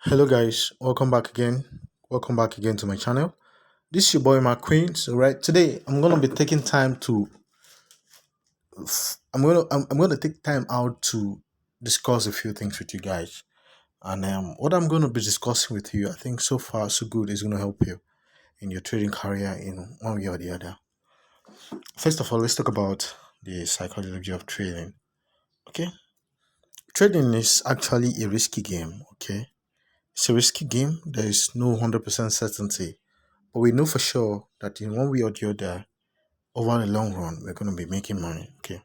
Hello guys, welcome back again. Welcome back again to my channel. This is your boy McQueen. So today I'm gonna be taking time to I'm gonna take time out to discuss a few things with you guys. And what I'm gonna be discussing with you, I think so far so good is gonna help you in your trading career in one way or the other. First of all, let's talk about the psychology of trading. Okay, trading is actually a risky game. Okay, it's a risky game. There is no 100% certainty. But we know for sure that in one way or the other, over the long run, we're going to be making money. Okay.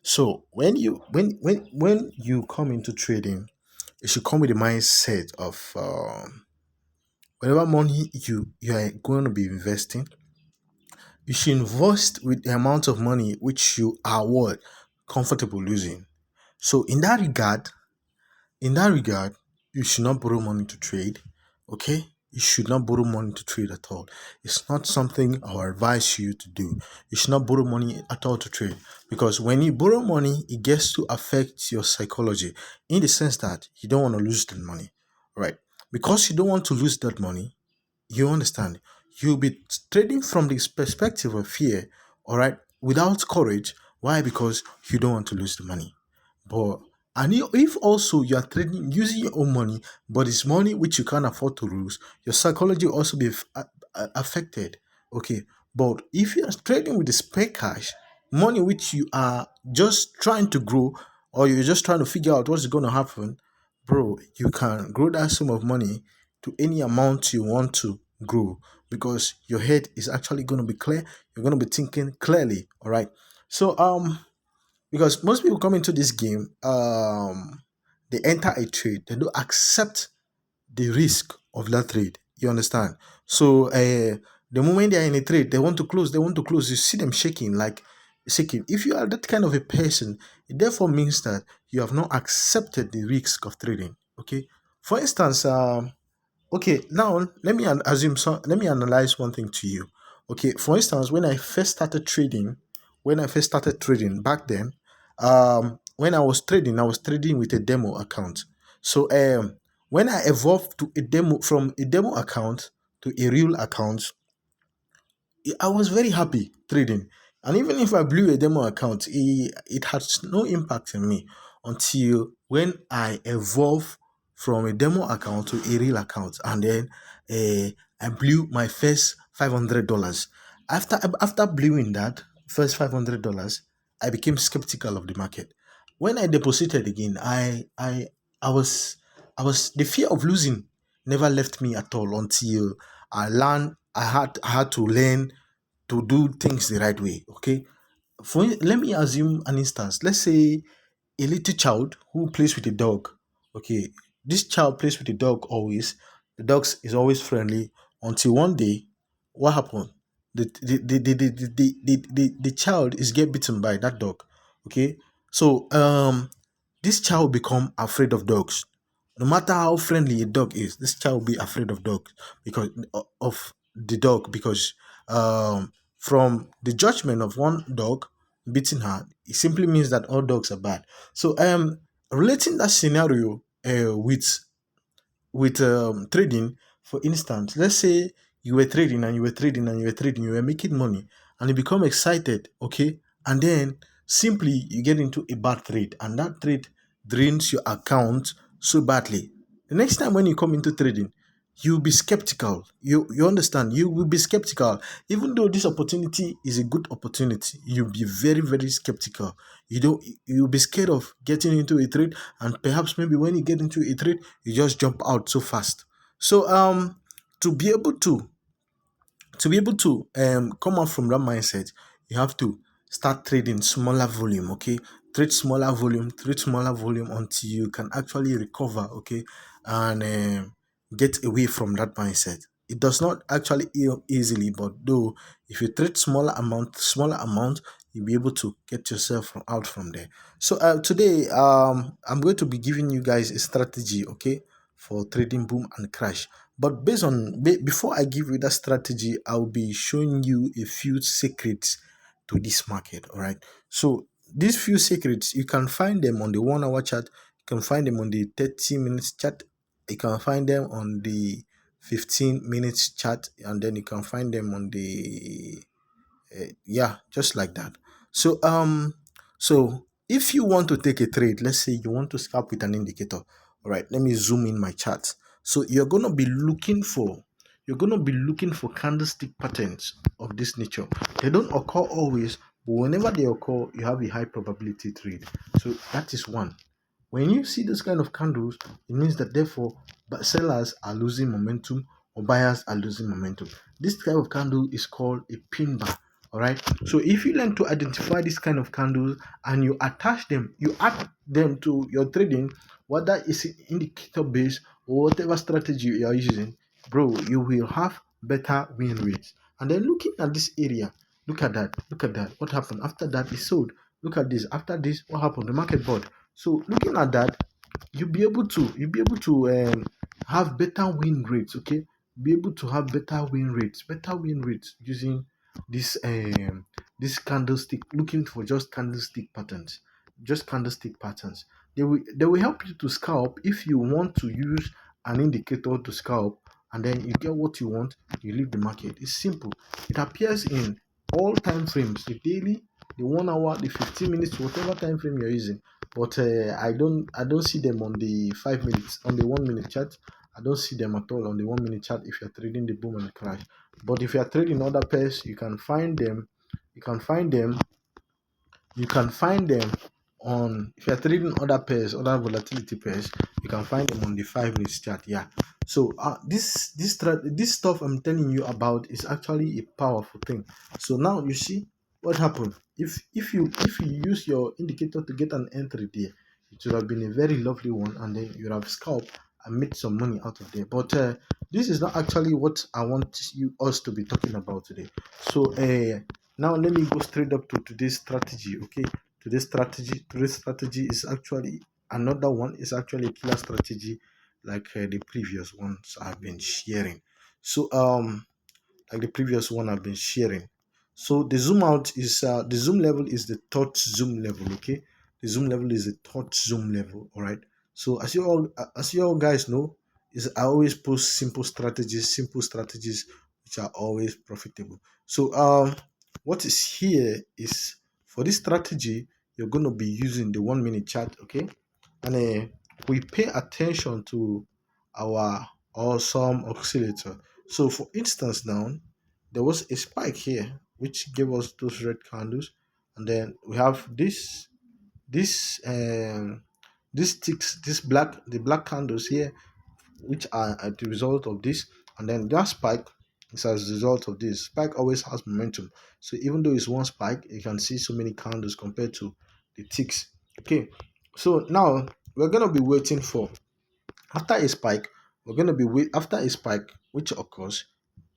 So when you come into trading, you should come with the mindset of whatever money you are going to be investing, you should invest with the amount of money which you are comfortable losing. So in that regard, you should not borrow money to trade. Okay? You should not borrow money to trade at all. It's not something I would advise you to do. You should not borrow money at all to trade. Because when you borrow money, it gets to affect your psychology in the sense that you don't want to lose that money. Right? Because you don't want to lose that money, you understand? You'll be trading from this perspective of fear, all right, without courage. Why? Because you don't want to lose the money. But if also you are trading using your own money, but it's money which you can't afford to lose, your psychology will also be affected. Okay, but if you are trading with the spare cash, money which you are just trying to grow, or you're just trying to figure out what's going to happen, bro, you can grow that sum of money to any amount you want to grow because your head is actually going to be clear. You're going to be thinking clearly. All right. So because most people come into this game, they enter a trade, they don't accept the risk of that trade. You understand? So the moment they are in a trade, they want to close, you see them shaking. If you are that kind of a person, it therefore means that you have not accepted the risk of trading. Okay. For instance, okay, now let me analyze one thing to you. Okay, for instance, when I first started trading back then, when I was trading with a demo account. So when I evolved to a demo from a demo account to a real account, I was very happy trading. And even if I blew a demo account, it had no impact on me until when I evolved from a demo account to a real account. And then I blew my first $500. After blowing that first $500, I became skeptical of the market. When I deposited again, I was the fear of losing never left me at all until I had to learn to do things the right way. Okay. Let me assume an instance. Let's say a little child who plays with a dog. Okay. This child plays with the dog always. The dog is always friendly until one day, what happened? The child is get bitten by that dog. Okay. So this child become afraid of dogs. No matter how friendly a dog is, this child will be afraid of dogs because of the dog because from the judgment of one dog beating her, it simply means that all dogs are bad. So relating that scenario with trading, for instance, let's say you were trading and you were trading and you were trading, you were making money and you become excited, okay, and then simply you get into a bad trade and that trade drains your account so badly. The next time when you come into trading, you'll be skeptical. You understand? You will be skeptical. Even though this opportunity is a good opportunity, you'll be very, very skeptical. You'll be scared of getting into a trade, and perhaps maybe when you get into a trade, you just jump out so fast. So to be able to come out from that mindset, you have to start trading smaller volume. Okay, trade smaller volume until you can actually recover. Okay, and get away from that mindset. It does not actually easily, but though if you trade smaller amount, you'll be able to get yourself out from there. So today I'm going to be giving you guys a strategy, okay, for trading boom and crash. But before I give you that strategy, I'll be showing you a few secrets to this market. All right. So these few secrets, you can find them on the 1 hour chart. You can find them on the 30 minutes chart. You can find them on the 15 minutes chart, and then you can find them on the yeah, just like that. So so if you want to take a trade, let's say you want to scalp with an indicator. All right, let me zoom in my chart. So you're going to be looking for candlestick patterns of this nature. They don't occur always, but whenever they occur, you have a high probability trade. So that is one. When you see this kind of candles, it means that therefore sellers are losing momentum or buyers are losing momentum. This type of candle is called a pin bar. All right. So if you learn to identify this kind of candles and you attach them, you add them to your trading, whether it's indicator based or whatever strategy you are using, bro, you will have better win rates. And then looking at this area, look at that, look at that. What happened after that? It sold. Look at this. After this, what happened? The market bought. So looking at that, you'll be able to have better win rates. Okay, be able to have better win rates using this this candlestick. Looking for just candlestick patterns, just candlestick patterns. They will help you to scalp if you want to use an indicator to scalp, and then you get what you want. You leave the market. It's simple. It appears in all time frames: the daily, the 1 hour, the 15 minutes, whatever time frame you're using. But I don't see them on the 5 minutes, on the 1 minute chart. I don't see them at all on the 1 minute chart if you're trading the boom and the crash. But if you're trading other pairs, you can find them. You can find them. You can find them on, if you're trading other pairs, other volatility pairs, you can find them on the 5 minute chart. Yeah. So this stuff I'm telling you about is actually a powerful thing. So now you see what happened. If you use your indicator to get an entry there, it would have been a very lovely one, and then you would have scalped and made some money out of there. But this is not actually what I want us to be talking about today. So now let me go straight up to today's strategy. Okay, today's strategy is actually another one. It's actually a killer strategy, like the previous ones I've been sharing. So like the previous one I've been sharing. So the zoom out is the zoom level is the third zoom level. Okay, the zoom level is the third zoom level. All right. So as you all guys know, is I always post simple strategies which are always profitable. So what is here is, for this strategy you're going to be using the 1 minute chart. Okay, and we pay attention to our awesome oscillator. So for instance now, there was a spike here which gave us those red candles, and then we have this ticks, the black candles here, which are at the result of this, and then that spike is as a result of this. Spike always has momentum, so even though it's one spike, you can see so many candles compared to the ticks. Okay, so now we're gonna be waiting for, after a spike, we're going to be wait after a spike which occurs,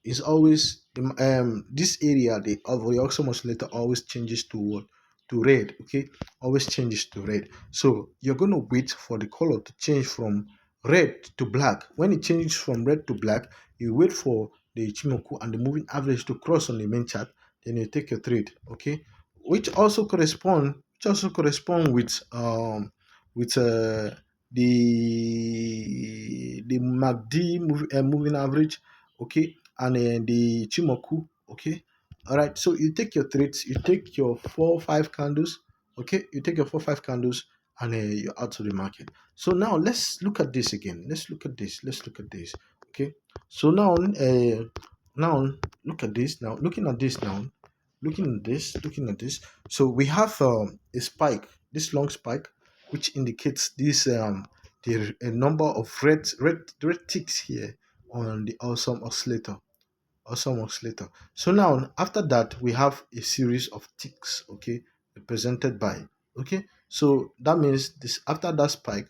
is always this area, the auxiliary oscillator always changes to what? To red. Okay, always changes to red. So you're going to wait for the color to change from red to black. When it changes from red to black, you wait for the Ichimoku and the moving average to cross on the main chart, then you take your trade. Okay, which also correspond with the MACD moving average. Okay, and the Chimoku. Okay, all right. So you take your trades, you take your 4 5 candles. Okay, you take your 4 5 candles, and you're out to the market. So now let's look at this again. Let's look at this. Let's look at this. Okay, so now look at this. Now looking at this now, looking at this. So we have a spike, this long spike, which indicates this the a number of red ticks here on the awesome oscillator. So now after that we have a series of ticks. Okay, represented by, okay, so that means this, after that spike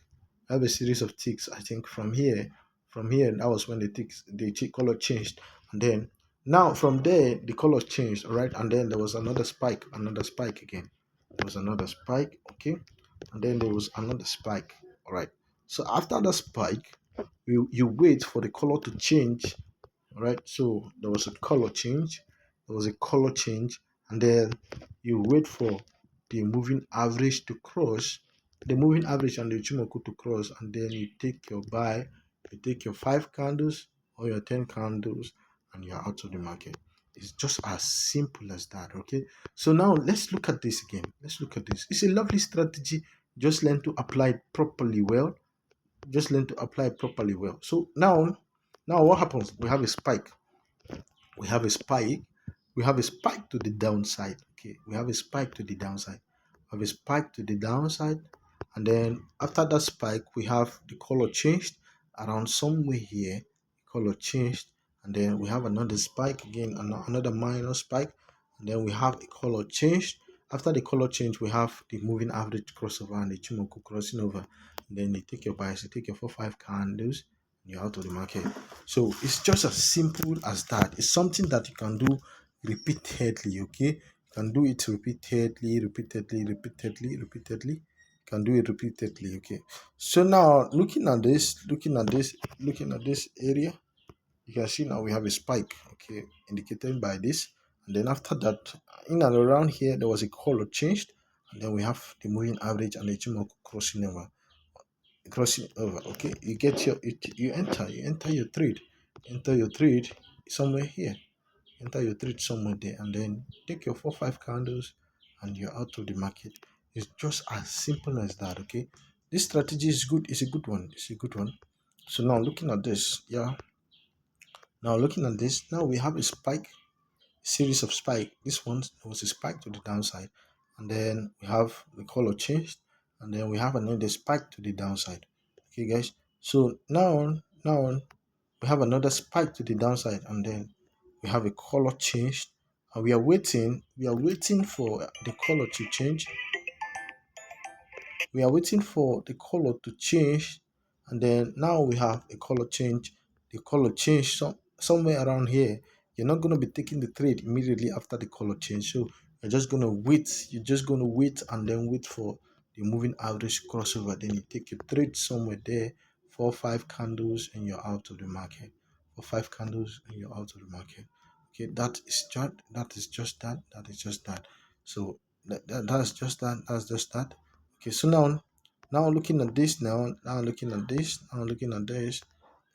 I have a series of ticks. I think from here that was when the color changed, and then now from there the color changed. All right, and then there was another spike, again. There was another spike. Okay, and then there was another spike. All right, so after the spike, you wait for the color to change. All right, so there was a color change, and then you wait for the moving average to cross, the moving average and the Ichimoku to cross, and then you take your buy, You take your 5 candles or your 10 candles and you're out of the market. It's just as simple as that. Okay. So now let's look at this again. Let's look at this. It's a lovely strategy. Just learn to apply it properly well. Just learn to apply it properly well. So now what happens? We have a spike. We have a spike. We have a spike to the downside. Okay. We have a spike to the downside. We have a spike to the downside. And then after that spike, we have the color changed around somewhere here. Color changed. And then we have another spike again, another minor spike. And then we have a color change. After the color change, we have the moving average crossover and the Chimoku crossing over. And then you take your bias, you take your 4 5 candles, and you're out of the market. So it's just as simple as that. It's something that you can do repeatedly, okay? You can do it repeatedly. You can do it repeatedly, okay? So now looking at this area, you can see now we have a spike, okay, indicated by this. And then after that, in and around here, there was a color changed. And then we have the moving average and the Ichimoku crossing over. Okay, you get you enter your trade somewhere here, enter your trade somewhere there, and then take your 4 5 candles and you're out of the market. It's just as simple as that. Okay, this strategy is good. It's a good one. It's a good one. So now looking at this, yeah, now looking at this, now we have a spike, series of spike. This one was a spike to the downside, and then we have the color changed, and then we have another spike to the downside. Okay, guys. So now we have another spike to the downside, and then we have a color changed, and we are waiting for the color to change. We are waiting for the color to change, and then now we have a color change. The color change somewhere around here. You're not going to be taking the trade immediately after the color change, so you're just going to wait. You're just going to wait and then wait for the moving average crossover. Then you take your trade somewhere there, 4 5 candles, and you're out of the market. 4 5 candles and you're out of the market. Okay, that is just that. So that's just that. That's just that. Okay, so now looking at this, now looking at this, now looking at this.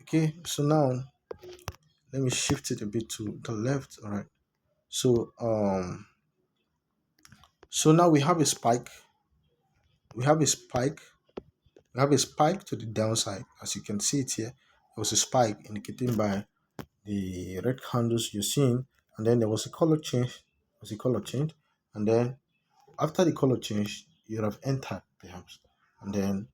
Okay, so now let me shift it a bit to the left. All right. So so now we have a spike. We have a spike. We have a spike to the downside. As you can see it here, there was a spike indicating by the red candles you're seeing, and then there was a color change. There was a color change, and then after the color change, you have entered perhaps, and then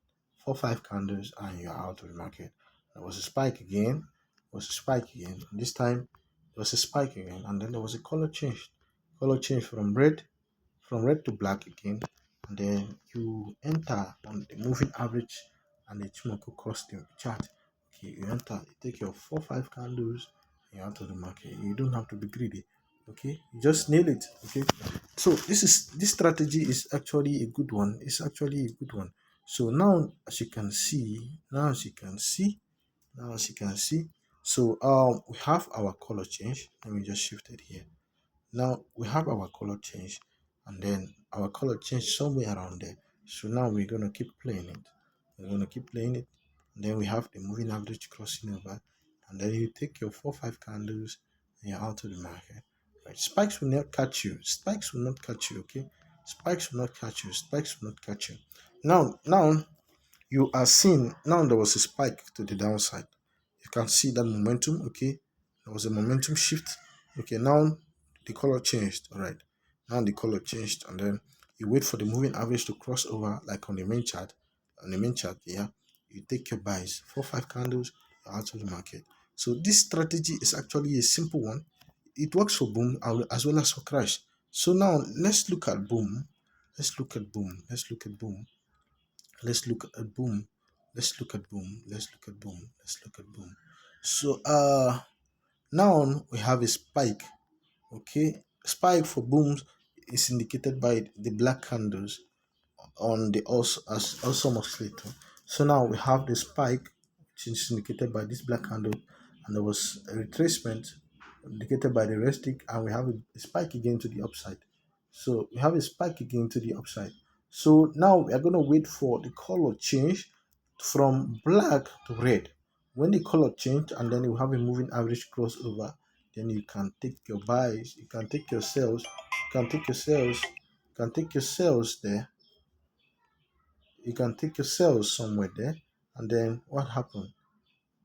4 5 candles and you're out of the market. There was a spike again, was a spike again. This time there was a spike again, and then there was a color change from red to black again, and then you enter on the moving average and the Chimoku costing chart. Okay, you enter, you take your 4 5 candles, and you're out of the market. You don't have to be greedy. Okay, you just nail it. Okay, so this strategy is actually a good one. It's actually a good one. So now as you can see, so we have our color change. Let me just shift it here. Now we have our color change, and then our color change somewhere around there. So now we're gonna keep playing it. We're gonna keep playing it. And then we have the moving average crossing over, and then you take your 4 5 candles and you're out of the market. Right? Spikes will not catch you. Spikes will not catch you. Okay, spikes will not catch you. Spikes will not catch you. Now you are seeing, now there was a spike to the downside. You can see that momentum. Okay, there was a momentum shift. Okay, now the color changed. All right, now the color changed, and then you wait for the moving average to cross over like on the main chart. On the main chart, yeah, you take your buys, 4 5 candles, you're out of the market. So this strategy is actually a simple one. It works for boom as well as for crash. So now let's look at boom. Let's look at boom. Let's look at boom. Let's look at boom. Let's look at boom. Let's look at boom. Let's look at boom. So now we have a spike. Okay, spike for booms is indicated by the black candles on the also oscillator. So now we have the spike, which is indicated by this black candle, and there was a retracement indicated by the red stick, and we have a spike again to the upside. So we have a spike again to the upside. So now we are going to wait for the color change from black to red. when the color change and then you have a moving average crossover, then you can take your buys, you can take your sales, there, you can take your sales somewhere there, and then what happened?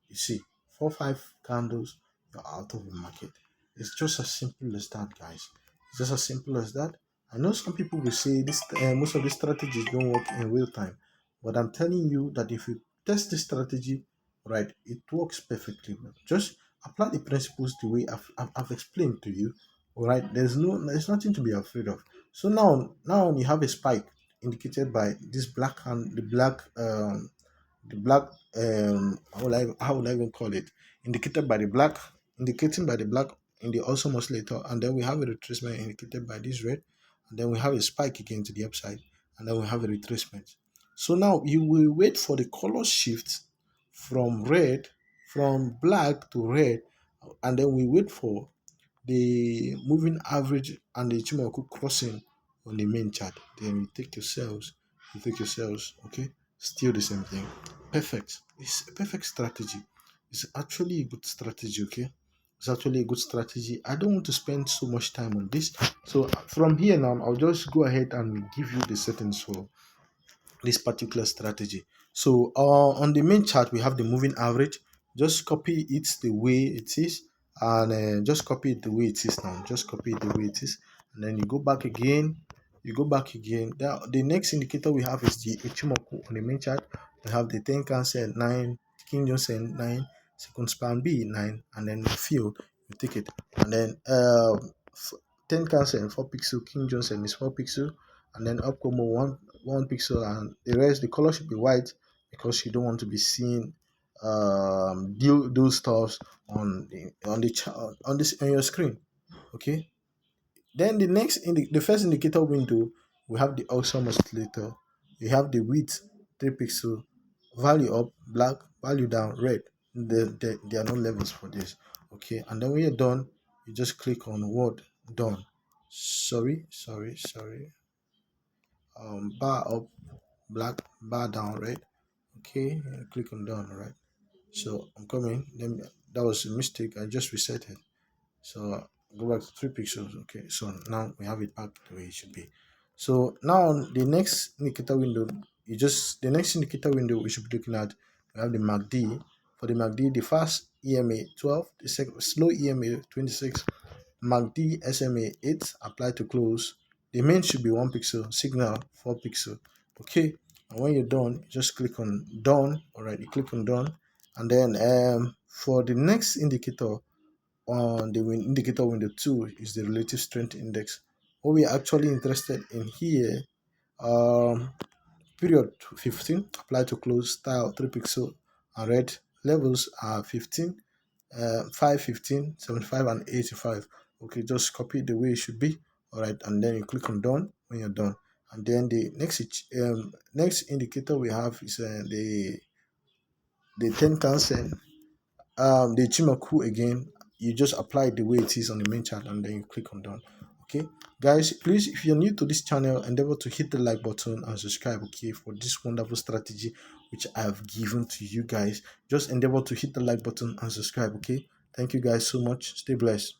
You see, 4 5 candles, you're out of the market. It's just as simple as that, guys. It's just as simple as that. I know some people will say this most of these strategies don't work in real time, but I'm telling you that if you test the strategy right, it works perfectly well. Just apply the principles the way I've explained to you. All right, there's nothing to be afraid of. So now you have a spike indicated by this black hand, the black how will I even call it, indicating by the black in the awesome oscillator, and then we have a retracement indicated by this red, and then we have a spike again to the upside, and then we have a retracement. So now you will wait for the color shift from black to red, and then we wait for the moving average and the Ichimoku crossing on the main chart. Then you take your cells, okay? Still the same thing. Perfect. It's a perfect strategy. It's actually a good strategy, okay? It's actually a good strategy. I don't want to spend so much time on this. So from here now, I'll just go ahead and give you the settings for this particular strategy. So on the main chart, we have the moving average. Just copy it the way it is, and just copy it the way it is now. Just copy it the way it is, and then you go back again. The next indicator we have is the Ichimoku on the main chart. We have the 10 cancel 9, King Johnson 9, second span B 9, and then the field you take it, and then 10 cancel 4 pixel, King Johnson is 4 pixel, and then up como 1 pixel, and the rest the color should be white because you don't want to be seeing those stuffs on your screen. Okay, then the first indicator window, we have the awesome oscillator. You have the width 3 pixel, value up black, value down red. There are no levels for this. Okay, and then when you're done, you just click on word done. Sorry. Bar up black, bar down red. Okay, click on done. Right, so I'm coming. Then that was a mistake. I just reset it. So go back to 3 pixels. Okay, so now we have it back the way it should be. So now the next indicator window, we should be looking at, we have the MACD. For the MACD, the fast EMA 12, the slow EMA 26, MACD SMA 8, apply to close. The main should be 1 pixel, signal 4 pixel. Okay, and when you're done, you just click on done. All right, you click on done, and then for the next indicator on the indicator window 2 is the relative strength index. What we are actually interested in here, um period 15, apply to close, style 3 pixel, and red levels are 15, 5, 15, 75, and 85. Okay, just copy it the way it should be. All right, and then you click on done when you're done, and then the next indicator we have is the 10 cancel, the Chimaku again. You just apply it the way it is on the main chart, and then you click on done. Okay, guys, please, if you're new to this channel, endeavor to hit the like button and subscribe, okay, for this wonderful strategy which I've given to you guys. Just endeavor to hit the like button and subscribe, okay. Thank you guys so much. Stay blessed.